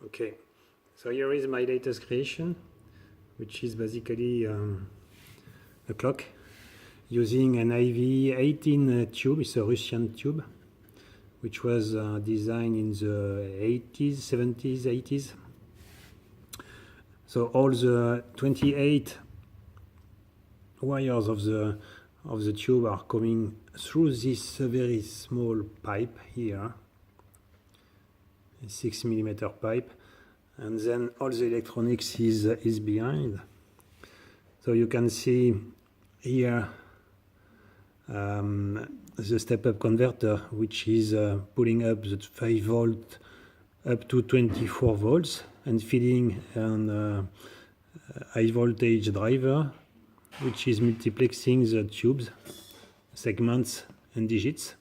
Okay, so here is my latest creation, which is basically a clock using an IV18 tube. It's a Russian tube, which was designed in the 80s, 70s, 80s. So all the 28 wires of the tube are coming through this very small pipe here, a 6mm pipe, and then all the electronics is behind. So you can see here the step-up converter, which is pulling up the 5 volt up to 24 volts and feeding an high voltage driver, which is multiplexing the tubes, segments and digits.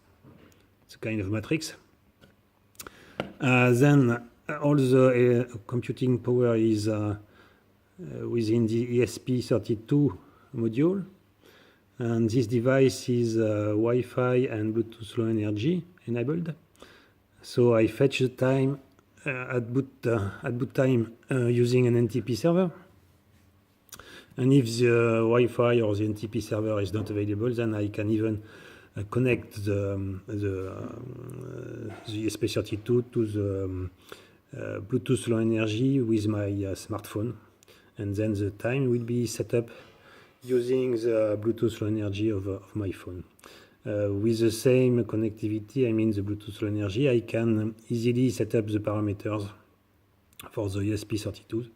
It's a kind of matrix. Then all the computing power is within the ESP32 module, and this device is Wi-Fi and Bluetooth Low Energy enabled. So I fetch the time at boot time using an NTP server. And if the Wi-Fi or the NTP server is not available, then I can even connect the ESP32 to the Bluetooth Low Energy with my smartphone, and then the time will be set up using the Bluetooth Low Energy of my phone. With the same connectivity, I mean the Bluetooth Low Energy, I can easily set up the parameters for the ESP32.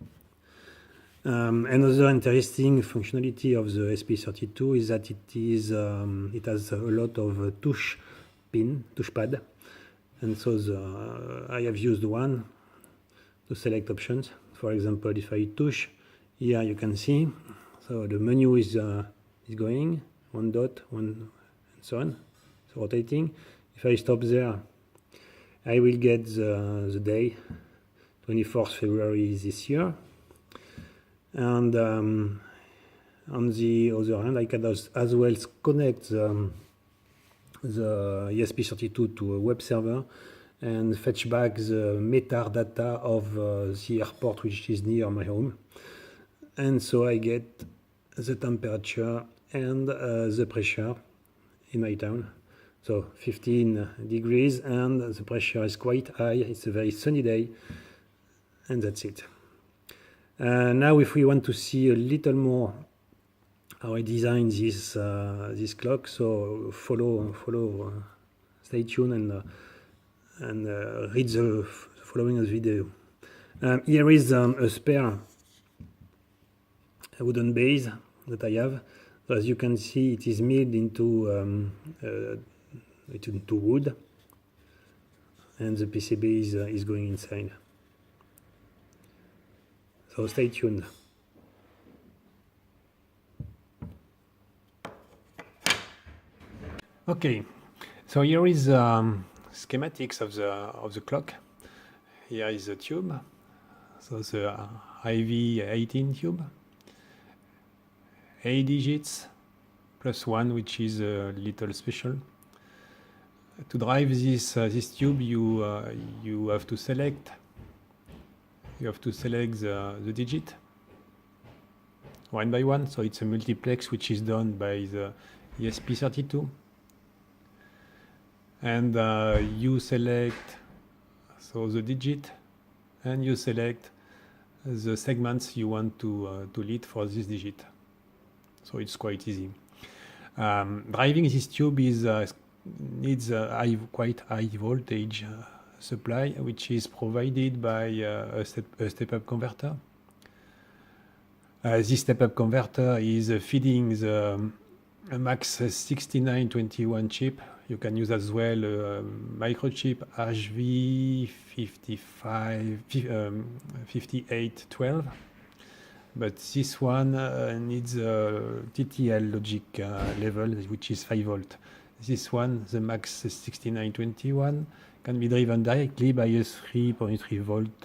Another interesting functionality of the ESP32 is that it has a lot of touchpad, and so I have used one to select options. For example, if I touch here, you can see, so the menu is going, one dot, one, and so on, so rotating. If I stop there, I will get the day, 24th February this year. And on the other hand, I can as well connect the ESP32 to a web server and fetch back the metadata of the airport which is near my home. And so I get the temperature and the pressure in my town. So 15 degrees and the pressure is quite high. It's a very sunny day, and that's it. Now if we want to see a little more how I designed this clock, so stay tuned and read the following video. Here is a spare wooden base that I have. So as you can see, it is milled into wood, and the PCB is going inside. So stay tuned. Okay, so here is schematics of the clock. Here is the tube, so the IV18 tube, 8 digits plus 1, which is a little special. To drive this tube, you have to select. You have to select the digit one by one, so it's a multiplex which is done by the ESP32. And you select the digit, and you select the segments you want to lead for this digit. So it's quite easy. Driving this tube needs a quite high voltage supply, which is provided by a step-up converter. This step-up converter is feeding the MAX 6921 chip. You can use as well a microchip HV5812, but this one needs a TTL logic level, which is 5 volt. This one, the MAX 6921, can be driven directly by a 3.3 volt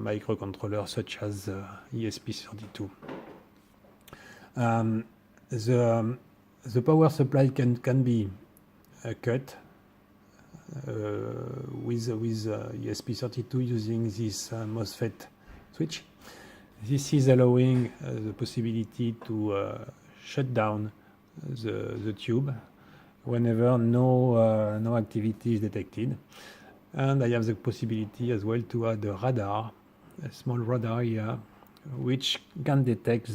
microcontroller such as ESP32. The power supply can be cut. with ESP32 using this MOSFET switch. This is allowing the possibility to shut down the tube whenever no activity is detected. And I have the possibility as well to add a radar, a small radar here, which can detect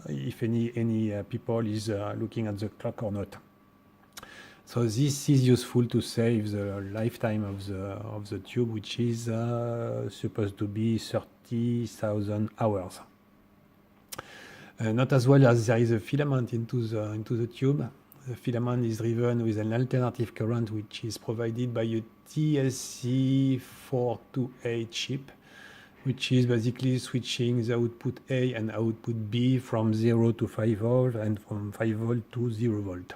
if any people is looking at the clock or not. So this is useful to save the lifetime of the tube, which is supposed to be 30,000 hours. Not as well as there is a filament into the tube. The filament is driven with an alternative current, which is provided by a TSC428 chip, which is basically switching the output A and output B from 0 to 5 volt and from 5 volt to 0 volt.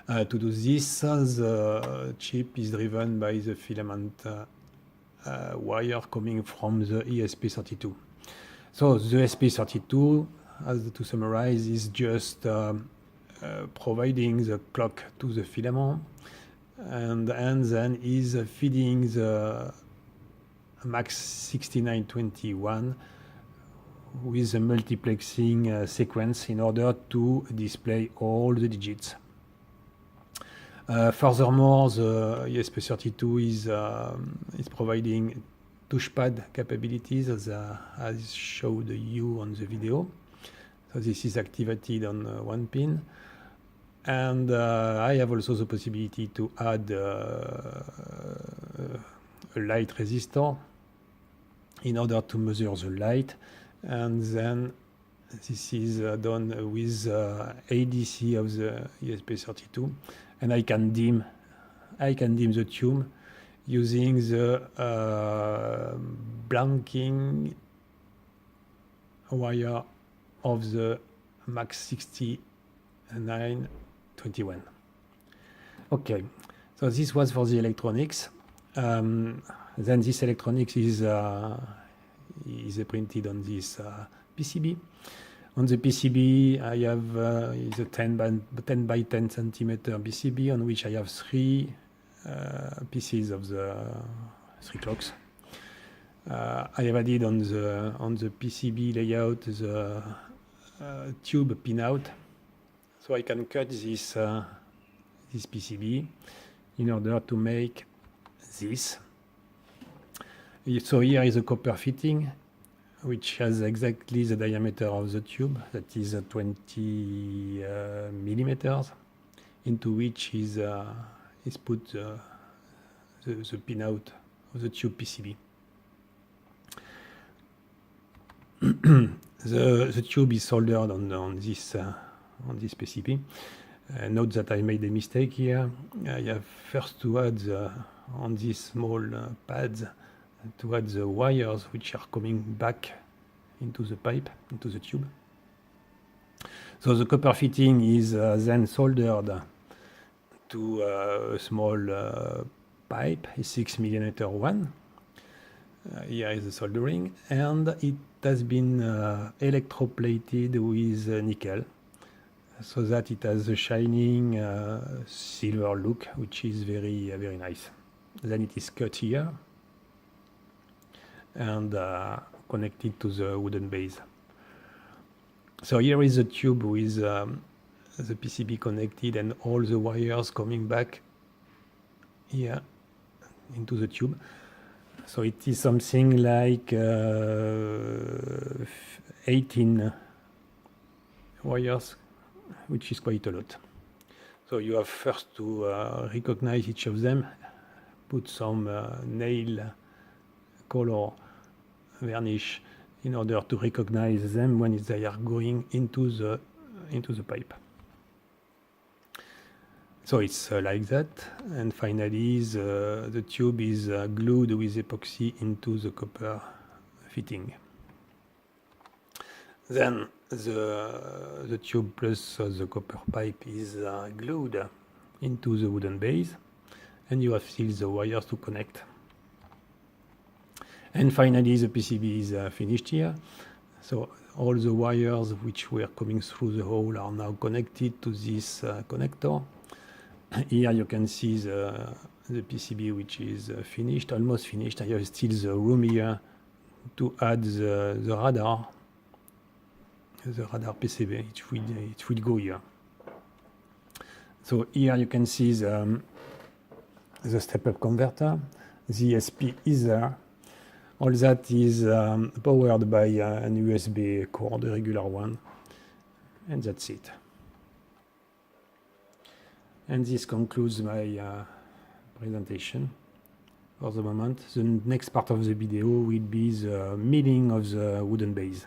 To do this, the chip is driven by the filament wire coming from the ESP32. So the ESP32, to summarize, is just providing the clock to the filament, and then is feeding the MAX6921 with a multiplexing sequence in order to display all the digits. Furthermore, the ESP32 is providing touchpad capabilities as I showed you on the video. So this is activated on one pin. And I have also the possibility to add a light resistor in order to measure the light. And then this is done with ADC of the ESP32. And I can dim the tube using the blanking wire of the MAX6921. Okay, so this was for the electronics. Then this electronics is printed on this PCB. On the PCB, I have is a 10 by 10 centimeter PCB on which I have three pieces of the 3 clocks. I have added on the PCB layout the tube pinout, so I can cut this PCB in order to make this. So here is a copper fitting, which has exactly the diameter of the tube, that is 20 millimeters, into which is put the pinout of the tube PCB. The tube is soldered on this PCB. Note that I made a mistake here. I have first to add on these small pads to add the wires which are coming back into the pipe, into the tube. So the copper fitting is then soldered to a small pipe, a 6 millimeter one. Here is the soldering, and it has been electroplated with nickel, so that it has a shining silver look, which is very nice. Then it is cut here and connected to the wooden base. So here is the tube with the PCB connected and all the wires coming back here into the tube. So it is something like 18 wires, which is quite a lot. So you have first to recognize each of them, put some nail color varnish in order to recognize them when they are going into the pipe. So it's like that, and finally the tube is glued with epoxy into the copper fitting. Then the tube plus the copper pipe is glued into the wooden base, and you have still the wires to connect. And finally the PCB is finished here. So all the wires which were coming through the hole are now connected to this connector. Here you can see the PCB which is finished, almost finished. I have still the room here to add the radar PCB. It will go here. So here you can see the step-up converter. The SP is there. All that is powered by an USB cord, a regular one, and that's it. And this concludes my presentation for the moment. The next part of the video will be the milling of the wooden base.